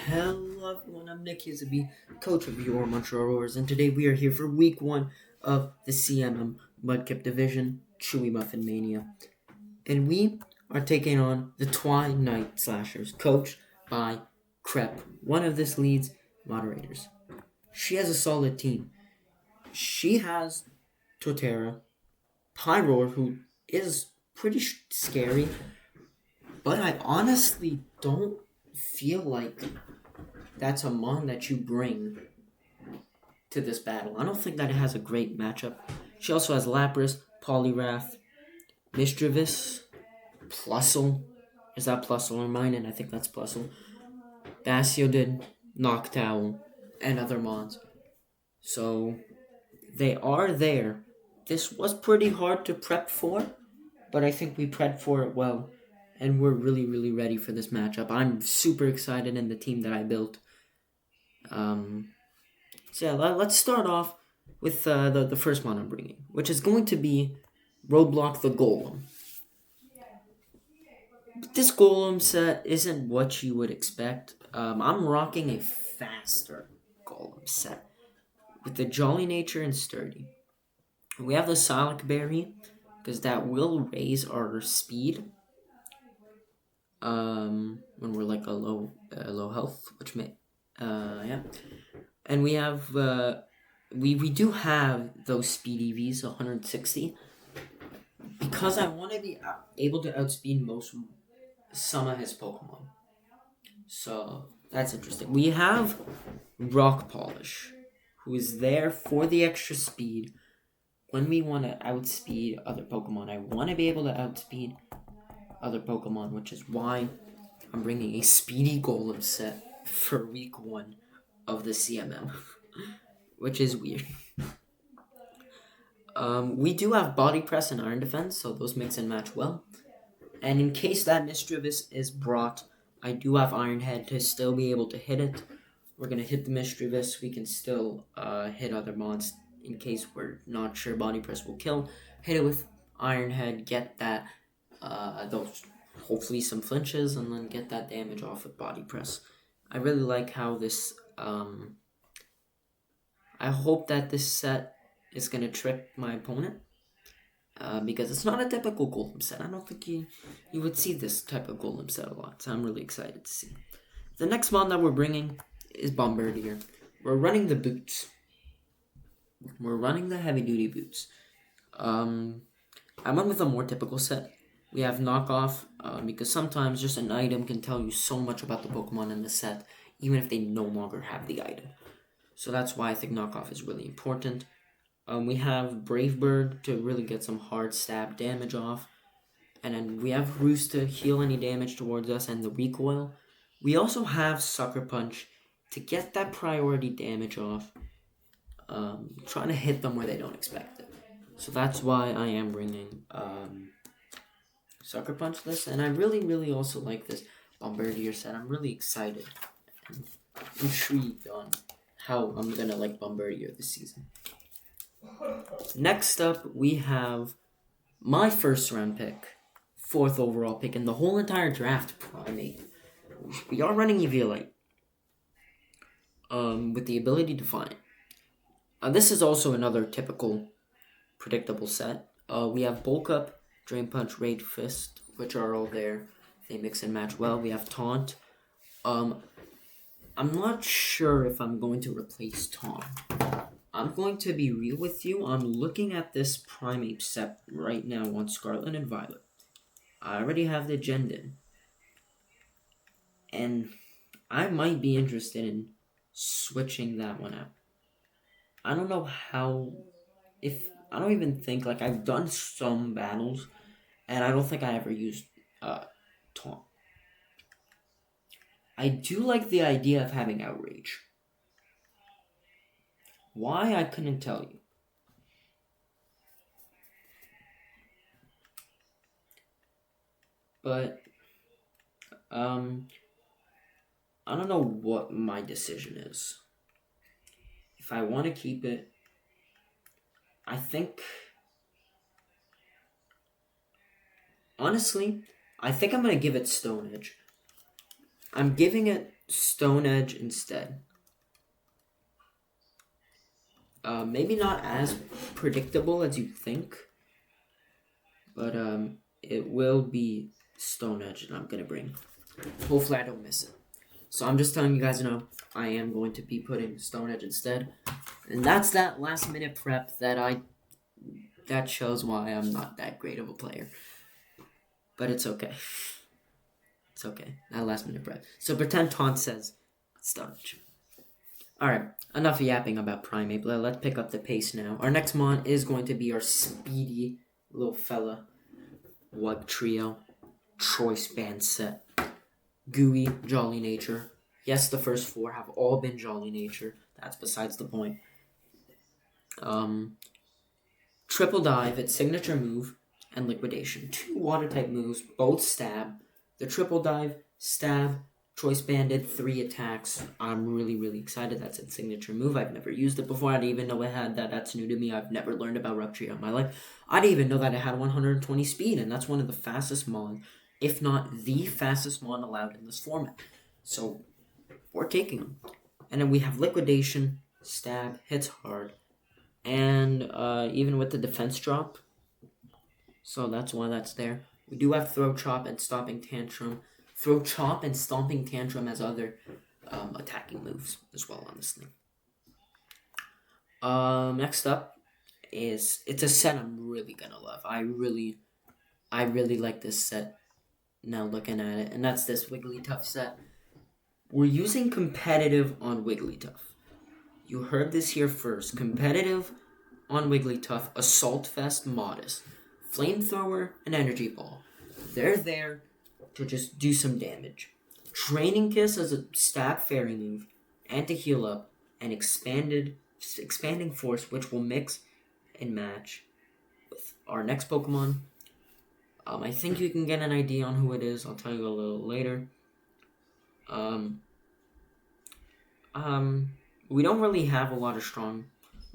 Hello everyone, I'm Nick Hizabi, coach of your Montreal Roars, and today we are here for week 1 of the CMM Mudkip Division, Chewy Muffin Mania. And we are taking on the Twi-Night Slashers, coached by Crep, one of this league's moderators. She has a solid team. She has Totera, Pyroar, who is pretty scary, but I honestly don't feel like that's a mon that you bring to this battle. I don't think that it has a great matchup. She also has Lapras, Poliwrath, Mischievous, Plusle. Is that Plusle or mine? And I think that's Plusle. Bastion, Noctowl, and other mons. So they are there. This was pretty hard to prep for, but I think we prepped for it well. And we're really ready for this matchup. I'm super excited in the team that I built. So yeah, let's start off with the first one I'm bringing, which is going to be Roadblock the Golem. But this Golem set isn't what you would expect. I'm rocking a faster Golem set with the Jolly Nature and Sturdy. We have the Sonic Berry because that will raise our speed when we're like a low health, which may yeah. And we have we do have those speed EVs 160 because I want to be able to outspeed some of his Pokemon. So that's interesting. We have Rock Polish, who is there for the extra speed when we want to outspeed other Pokemon. I want to be able to outspeed other Pokemon, which is why I'm bringing a Speedy Golem set for week 1 of the CMM, which is weird. We do have Body Press and Iron Defense, so those mix and match well. And in case that Mischievous is brought, I do have Iron Head to still be able to hit it. We're going to hit the Mischievous. We can still hit other mods in case we're not sure Body Press will kill. Hit it with Iron Head, get that, those hopefully some flinches, and then get that damage off with Body Press. I really like how this, I hope that this set is going to trick my opponent. Because it's not a typical Golem set. I don't think you would see this type of Golem set a lot. So I'm really excited to see. The next mod that we're bringing is Bombardier. We're running the boots. We're running the heavy-duty boots. I went with a more typical set. We have knockoff, because sometimes just an item can tell you so much about the Pokemon in the set, even if they no longer have the item. So that's why I think knockoff is really important. We have Brave Bird to really get some hard stab damage off. And then we have Roost to heal any damage towards us and the recoil. We also have Sucker Punch to get that priority damage off. Trying to hit them where they don't expect it. So that's why I am bringing Sucker Punch this. And I really also like this Bombardier set. I'm really excited and intrigued on how I'm going to like Bombardier this season. Next up, we have my first round pick, 4th overall pick in the whole entire draft, Primeape. We are running Eviolite with the ability to find. This is also another typical predictable set. We have Bulk Up, Drain Punch, Rage Fist, which are all there. They mix and match well. We have Taunt. I'm not sure if I'm going to replace Taunt. I'm going to be real with you. I'm looking at this Primeape set right now on Scarlet and Violet. I already have the Gendon. And I might be interested in switching that one out. I don't know how... I don't even think... Like, I've done some battles, and I don't think I ever used Taunt. I do like the idea of having Outrage. Why, I couldn't tell you. But, I don't know what my decision is. If I want to keep it, I think... Honestly, I think I'm going to give it Stone Edge. I'm giving it Stone Edge instead. Maybe not as predictable as you think, but it will be Stone Edge that I'm gonna bring. Hopefully I don't miss it. So I'm just telling you guys now, I am going to be putting Stone Edge instead. And that's that last minute prep that shows why I'm not that great of a player. But it's okay. It's okay. That last minute prep. So pretend Taunt says Stone Edge. Alright, enough yapping about Primeape. Let's pick up the pace now. Our next mon is going to be our speedy little fella. Wug Trio. Choice Band set. Gooey, Jolly Nature. Yes, the first 4 have all been Jolly Nature. That's besides the point. Triple Dive, its signature move, and Liquidation. 2 water type moves, both stab. The Triple Dive, stab, Choice Banded, 3 attacks. I'm really, really excited. That's its signature move. I've never used it before. I didn't even know it had that. That's new to me. I've never learned about Rupture in my life. I didn't even know that it had 120 speed, and that's one of the fastest mon, if not the fastest mon allowed in this format. So, we're taking them. And then we have Liquidation, stab, hits hard, and even with the defense drop. So that's why that's there. We do have Throw Chop and Stomping Tantrum. Throw Chop and Stomping Tantrum as other attacking moves as well on this thing. Next up is, it's a set I'm really gonna love. I really like this set now looking at it, and that's this Wigglytuff set. We're using competitive on Wigglytuff. You heard this here first. Competitive on Wigglytuff, Assault Vest, Modest, Flamethrower, and Energy Ball. They're there to just do some damage. Training Kiss as a stab fairy move, and to heal up, and expanding force, which will mix and match with our next Pokemon. I think you can get an idea on who it is. I'll tell you a little later. We don't really have we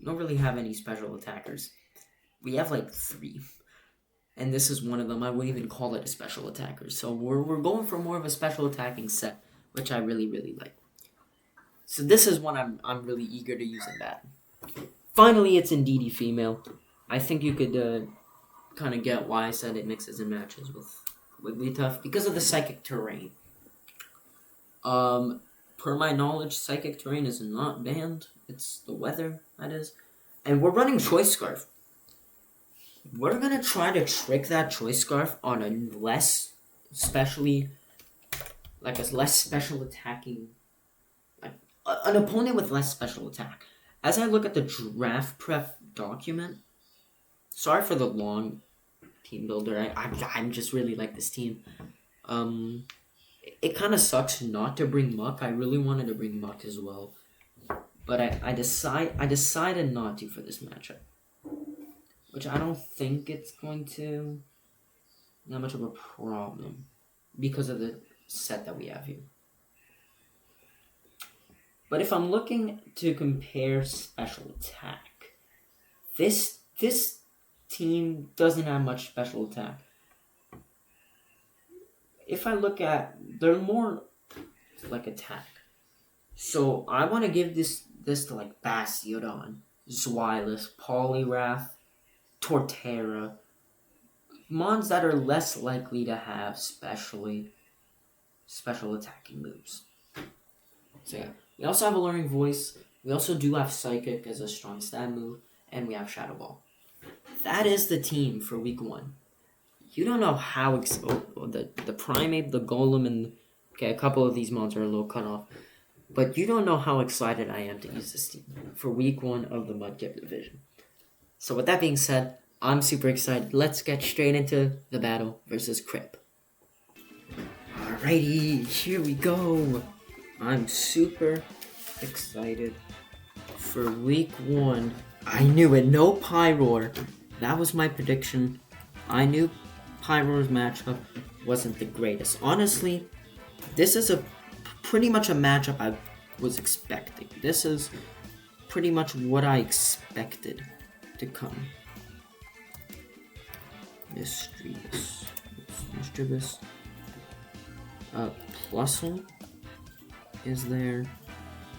don't really have any special attackers. We have like 3. And this is one of them. I wouldn't even call it a special attacker. So we're going for more of a special attacking set, which I really, really like. So this is one I'm really eager to use in battle. Finally, it's Indeedee female. I think you could kind of get why I said it mixes and matches with Wigglytuff because of the psychic terrain. Per my knowledge, psychic terrain is not banned. It's the weather, that is. And we're running Choice Scarf. We're going to try to trick that Choice Scarf on a less special attacking, an opponent with less special attack. As I look at the draft prep document, sorry for the long team builder. I'm just really like this team. It kind of sucks not to bring Muck. I really wanted to bring Muck as well, but I decided not to for this matchup, which I don't think it's going to that much of a problem because of the set that we have here. But if I'm looking to compare special attack, this team doesn't have much special attack. If I look at, they're more like attack. So I want to give this to like Bastiodon, Zweilous, Poliwrath, Torterra. Mons that are less likely to have special attacking moves. So yeah, we also have Alluring Voice. We also do have Psychic as a strong stab move, and we have Shadow Ball. That is the team for week 1. You don't know how the Primeape, the Golem, and a couple of these mons are a little cut off, but you don't know how excited I am to use this team for week 1 of the Mudkip division. So with that being said, I'm super excited. Let's get straight into the battle versus Crip. Alrighty, here we go. I'm super excited for week 1. I knew it. No Pyroar. That was my prediction. I knew Pyroar's matchup wasn't the greatest. Honestly, this is pretty much a matchup I was expecting. This is pretty much what I expected to come. Mischievous. Plusle. is there?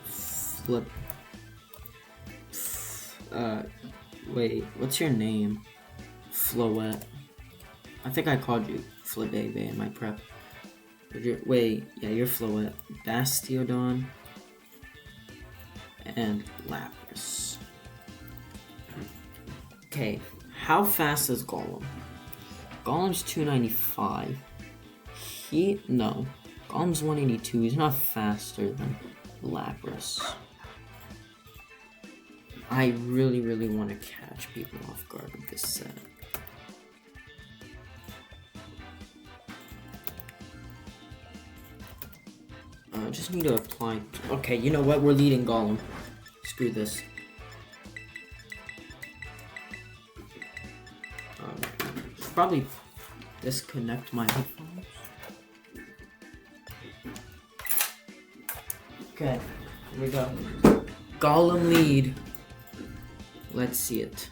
Flip. Wait, what's your name? Floette. I think I called you Flabebe in my prep. Wait, yeah, you're Floette. Bastiodon. And Lapras. Okay, how fast is Golem? Golem's 295. No. Golem's 182. He's not faster than Lapras. I really, really want to catch people off guard with this set. I just need to apply. Okay, you know what? We're leading Golem. Screw this. Should probably disconnect my headphones. Okay, here we go. Golem lead. Let's see it.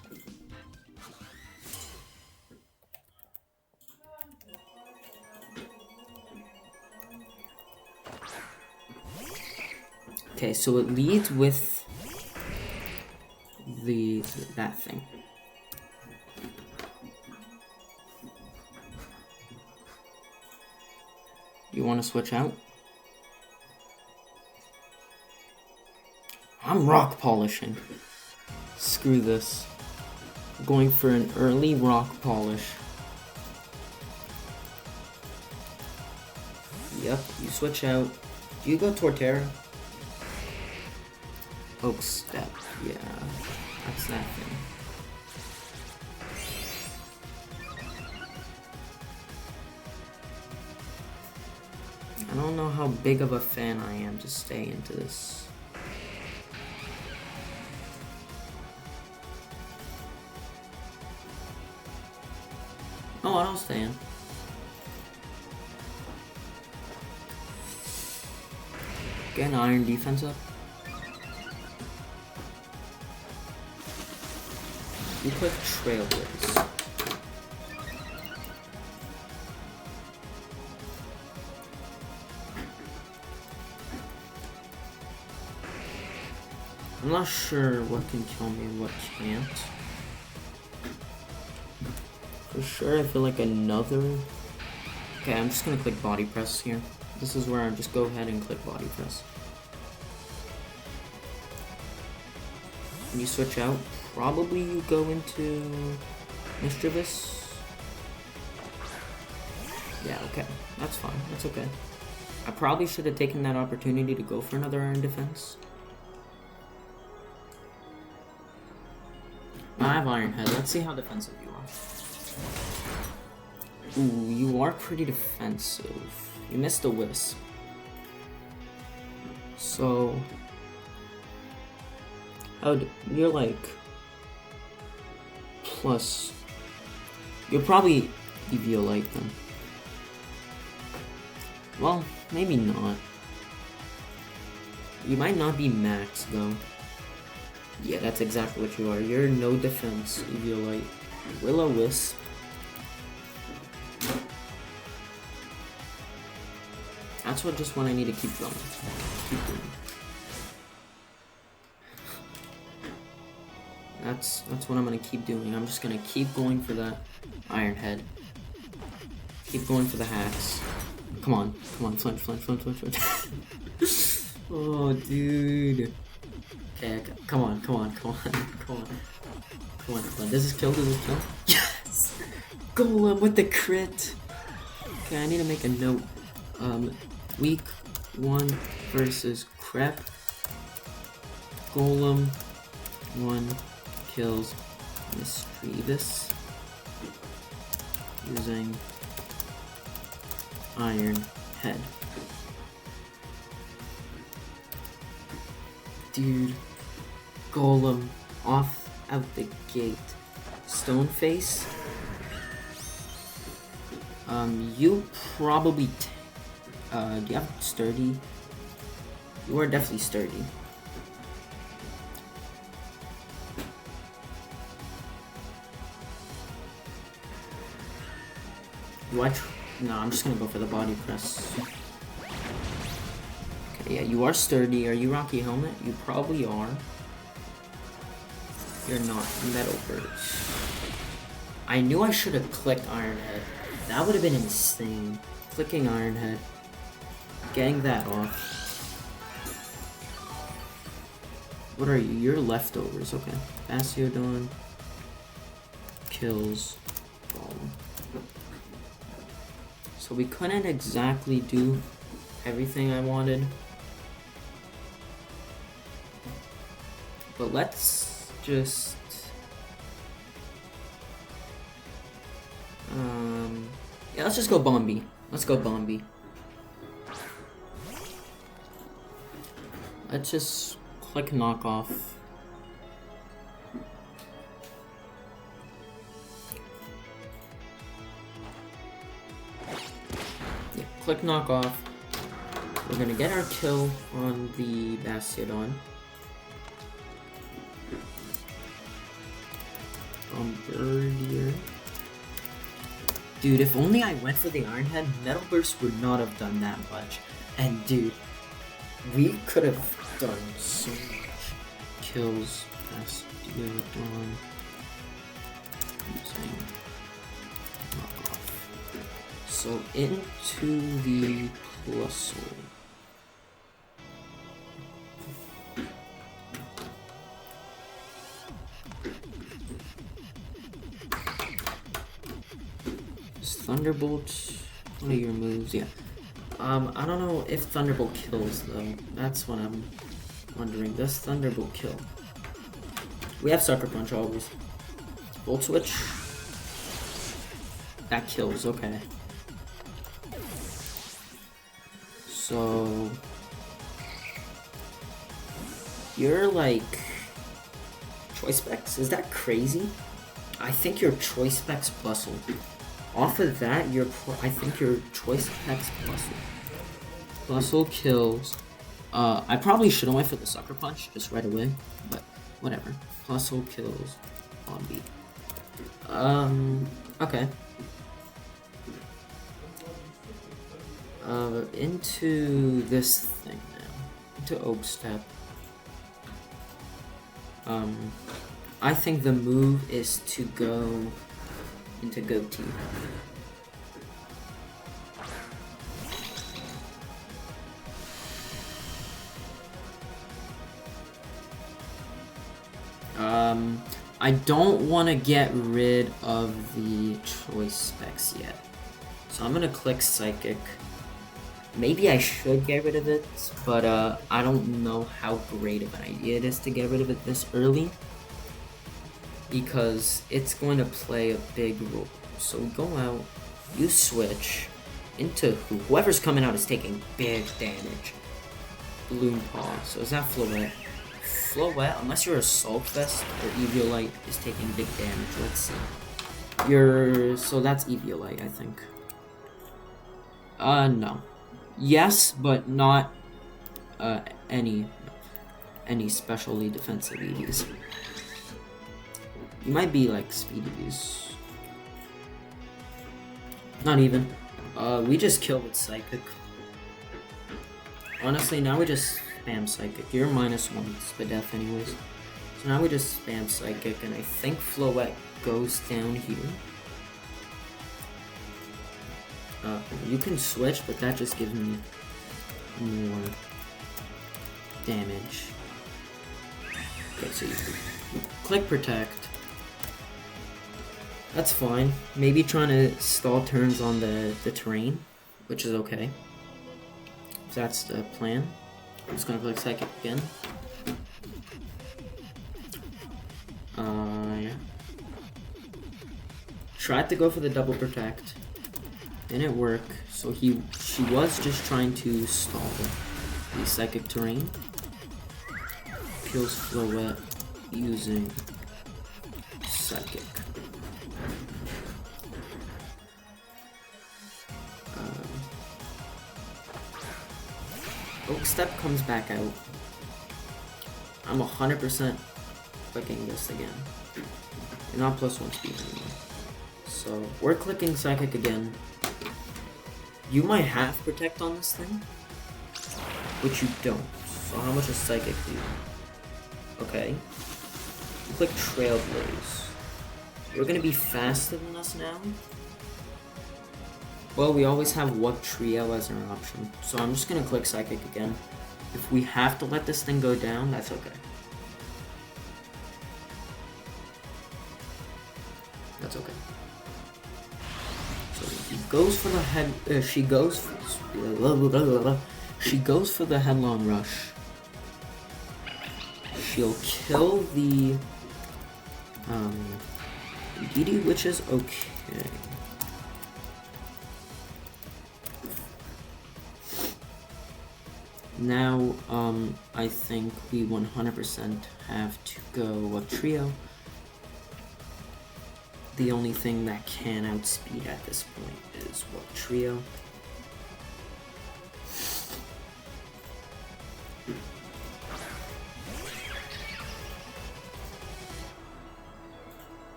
Okay, so it leads with that thing. You want to switch out? I'm rock polishing. Screw this. I'm going for an early rock polish. Yep, you switch out. Do you go Torterra? Oak Step, yeah. That's that thing. I don't know how big of a fan I am to stay into this. Oh, I'll stay in. Get an iron defense up. You click Trailblaze. I'm not sure what can kill me and what can't. For sure, I feel like another... Okay, I'm just gonna click Body Press here. This is where I just go ahead and click Body Press. When you switch out, probably you go into Mischievous. Yeah, okay. That's fine. That's okay. I probably should have taken that opportunity to go for another Iron Defense. I have Iron Head. Let's see how defensive you are. Ooh, you are pretty defensive. You missed a Wisp. So... you're like... Plus... You'll probably Eviolite them. Well, maybe not. You might not be max though. Yeah, that's exactly what you are. You're no defense, Eviolite. Will-O-Wisp. That's what I need to keep going. Keep doing. That's what I'm gonna keep doing. I'm just gonna keep going for that Iron Head. Keep going for the hacks. Come on, flinch. Oh, dude. Okay, come on. Does this kill? Yes! Golem with the crit! Okay, I need to make a note. Week 1 versus Crep. Golem 1 kills Mischievous using Iron Head. Dude, Golem off out the gate. Stoneface. You probably. Do you have Sturdy? You are definitely Sturdy. What? No, I'm just gonna go for the Body Press. Okay, Yeah, you are sturdy. Are you Rocky Helmet? You probably are. You're not. Metal Burst. I knew I should have clicked Iron Head. That would have been insane. Clicking Iron Head. Getting that off. What are you? You're leftovers. Okay. Bastiodon. Kills. So we couldn't exactly do everything I wanted. But let's just... yeah, let's just go Bombi. Let's go Bombi. Let's just click knockoff. Yeah, click knockoff. We're gonna get our kill on the Bastiodon. Bombardier. Dude, if only I went for the Iron Head, Metal Burst would not have done that much. And dude, we could have done so much. Kills Bastiodon. Using knockoff. So into the Plusle. Thunderbolt. What are your moves? Yeah. I don't know if Thunderbolt kills though. That's what I'm wondering. Does Thunderbolt kill? We have Sucker Punch always. Volt Switch. That kills. Okay. So you're like Choice Specs? Is that crazy? I think you're Choice Specs Bustle. Off of that, I think your Choice Specs Bustle. Bustle kills. I probably should have went for the Sucker Punch just right away, but whatever. Bustle kills Bombi. Okay. Into this thing now. Into Oak Step. I think the move is to go into Goatee. I don't want to get rid of the Choice Specs yet. So I'm going to click Psychic. Maybe I should get rid of it, but I don't know how great of an idea it is to get rid of it this early. Because it's going to play a big role. So we go out, you switch into whoever's coming out is taking big damage. Balloon Paw. So is that Floette? Floette, unless you're Assault Vest or Eviolite, is taking big damage. Let's see. So that's Eviolite, I think. No. Yes, but not any specially defensive EVs. You might be like Speed EVs. Not even. We just kill with Psychic. Honestly, now we just spam Psychic. You're -1 to death anyways. So now we just spam Psychic, and I think Floette goes down here. You can switch, but that just gives me more damage. Okay, so you click Protect. That's fine. Maybe trying to stall turns on the terrain, which is okay. If that's the plan. I'm just gonna click Psychic again. Yeah. Tried to go for the double protect. Didn't work. So she was just trying to stall the psychic terrain. Kills Floette using psychic. Oak Step comes back out. I'm 100% clicking this again. You're not +1 speed anymore. So we're clicking psychic again. You might have protect on this thing. which you don't. So how much does Psychic do? Okay. You click Trailblaze. You're gonna be faster than us now? Well, we always have What Trio as an option, so I'm just gonna click Psychic again. If we have to let this thing go down, that's okay. That's okay. So he goes for the head. She goes for the Headlong Rush. She'll kill the DD, which is okay. Now, I think we 100% have to go a trio. The only thing that can outspeed at this point is what trio.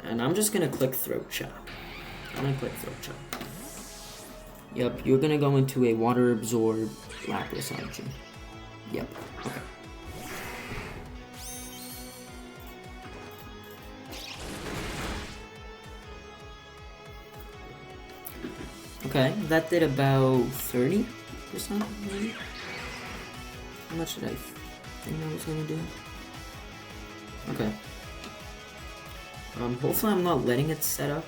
And I'm just gonna click Throat Chop. Yep, you're gonna go into a water absorb Lapras, aren't you? Yep, okay. Okay, that did about 30%, maybe? How much did I think that was gonna do? Okay. Hopefully I'm not letting it set up.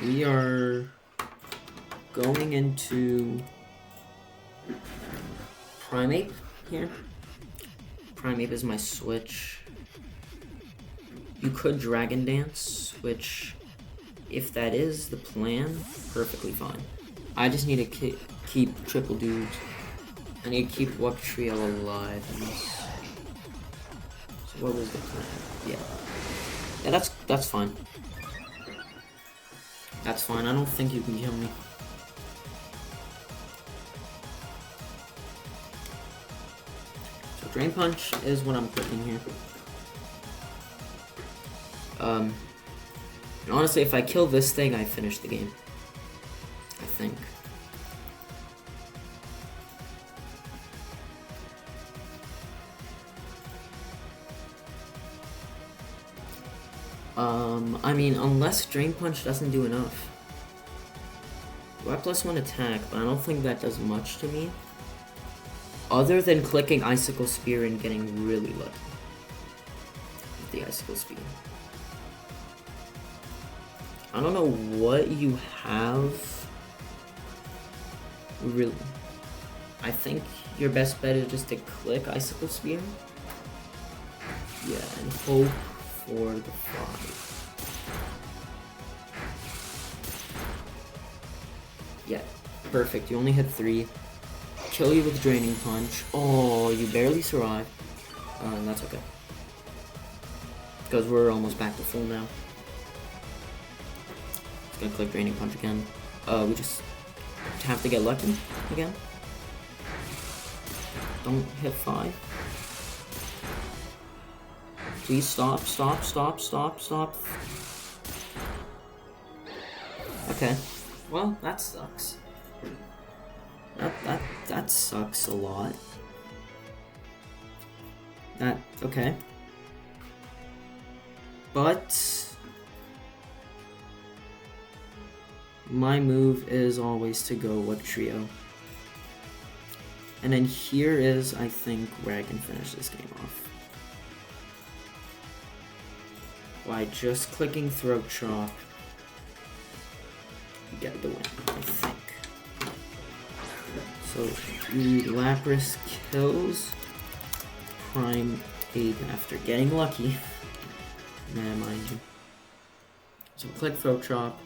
We are going into Primeape here. Primeape is my switch. You could Dragon Dance, which, if that is the plan, perfectly fine. I just need to keep Triple Dudes. I need to keep Wup Trio alive. So what was the plan? Yeah, that's fine. That's fine. I don't think you can kill me. So Drain Punch is what I'm clicking here. And honestly, if I kill this thing, I finish the game. I think. I mean, unless Drain Punch doesn't do enough. I have +1 attack, but I don't think that does much to me. Other than clicking Icicle Spear and getting really lucky with the Icicle Spear. I don't know what you have. Really. I think your best bet is just to click Icicle Spear. Yeah, and hope for the 5. Yeah, perfect. You only hit 3. Kill you with Draining Punch. Oh, you barely survived. That's okay. Because we're almost back to full now. Just gonna click Draining Punch again. We just have to get lucky again. Don't hit 5. Please stop. Okay. Well, that sucks. That sucks a lot. Okay. But my move is always to go What Trio. And then here is, I think, where I can finish this game off. By just clicking Throat Chop. Get the win, I think. So, Lapras kills Primeape after getting lucky. Nah, mind you. So click Throat Chop.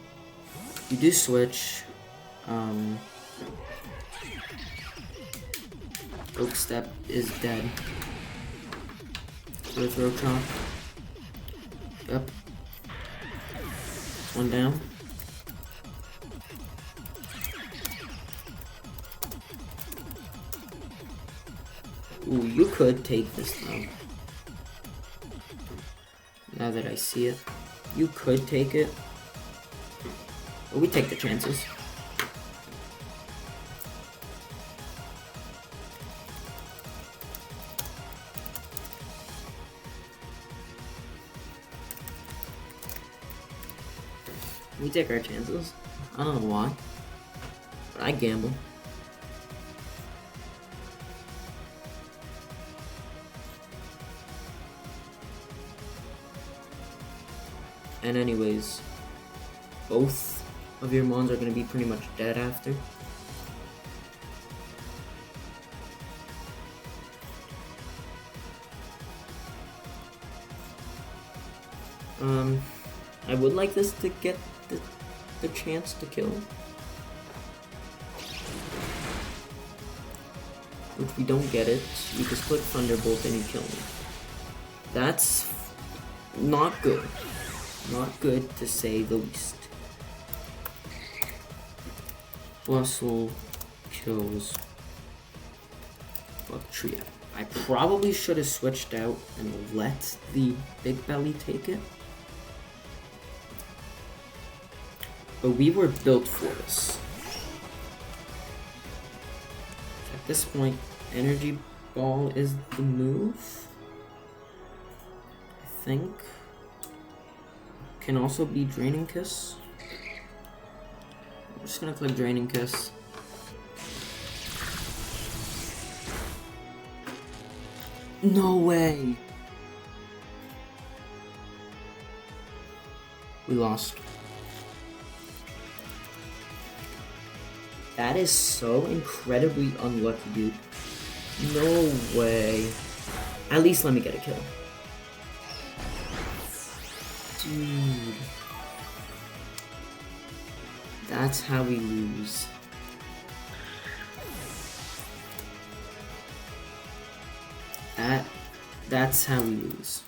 You do switch. Oak Step is dead. So Throat Chop. Yep. One down. Ooh, you could take this now. Now that I see it. You could take it. But we take the chances. We take our chances. I don't know why. But I gamble. And anyways, both of your mons are going to be pretty much dead after. I would like this to get the chance to kill. If we don't get it, you can split Thunderbolt and you kill me. That's not good. Not good to say the least. Bustle kills Bugtria. I probably should have switched out and let the Big Belly take it. But we were built for this. At this point, Energy Ball is the move. I think. Can also be Draining Kiss. I'm just gonna click Draining Kiss. No way! We lost. That is so incredibly unlucky, dude. No way. At least let me get a kill. Dude. That's how we lose. That's how we lose.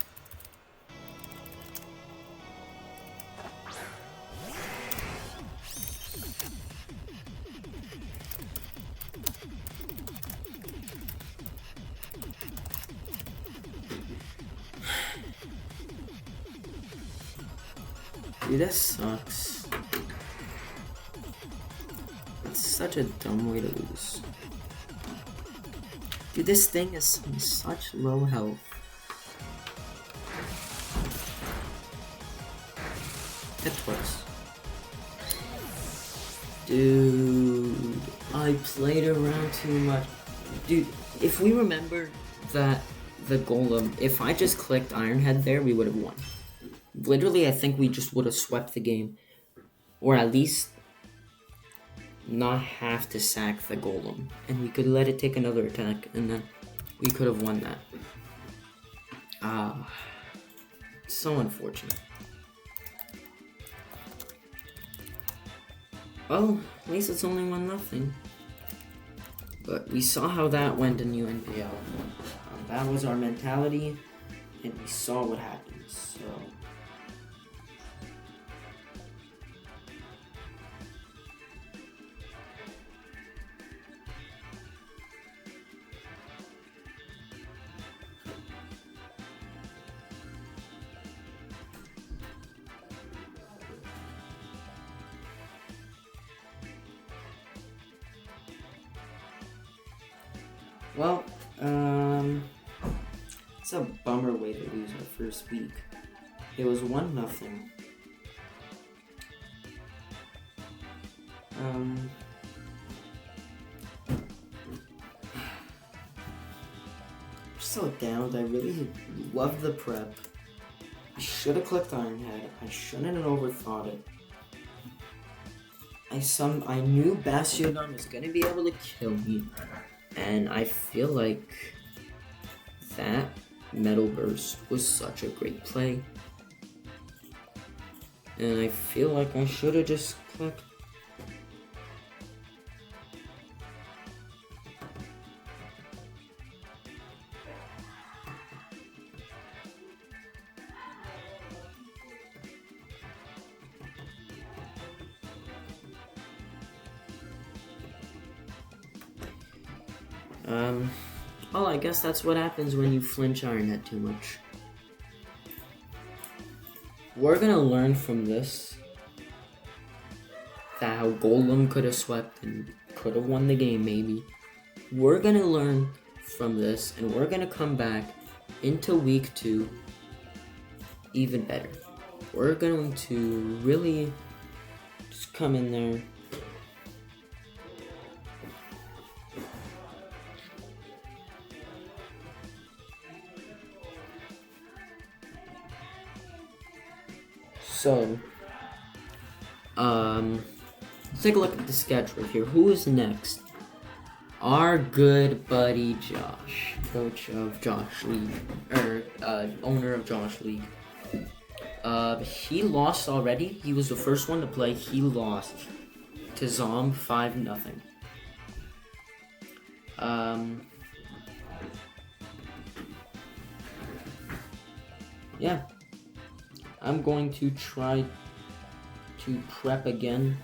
Dude, that sucks. That's such a dumb way to lose. Dude, this thing is in such low health. Hit twice. Dude, I played around too much. Dude, if we remember that the Golem, if I just clicked Ironhead there, we would have won. Literally, I think we just would have swept the game. Or at least not have to sack the Golem. And we could let it take another attack, and then we could have won that. So unfortunate. Well, at least it's only 1-0. But we saw how that went in UNPL. That was our mentality, and we saw what happened, so... Well, it's a bummer way to lose our first week. It was 1-0. I'm so down. I really love the prep. I should have clicked Ironhead. I shouldn't have overthought it. I knew Bastion was gonna be able to kill me. And I feel like that Metal Burst was such a great play. And I feel like I should have just clicked. Oh, I guess that's what happens when you flinch Ironhead too much. We're gonna learn from this that how Golem could have swept and could have won the game maybe. We're gonna learn from this and we're gonna come back into week 2 even better. We're going to really just come in there. So, let's take a look at the schedule here. Who is next? Our good buddy Josh, coach of Josh League, or owner of Josh League. He lost already. He was the first one to play. He lost to Zom 5-0. Yeah. I'm going to try to prep again.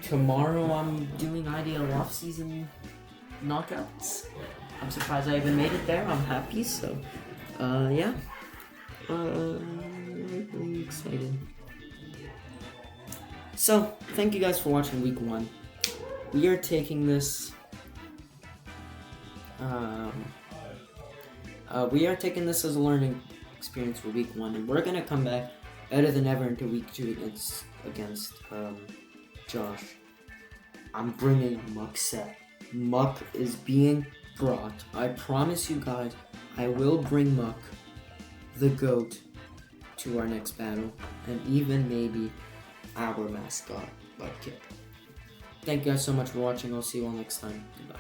Tomorrow I'm doing ideal off-season knockouts. I'm surprised I even made it there. I'm happy, so yeah. Really excited. So, thank you guys for watching week 1. We are taking this as a learning experience for week 1, and we're gonna come back better than ever into week 2 against Josh. I'm bringing Muck set. Muck is being brought. I promise you guys, I will bring Muck, the GOAT, to our next battle, and even maybe our mascot, Mudkip. Thank you guys so much for watching. I'll see you all next time. Goodbye.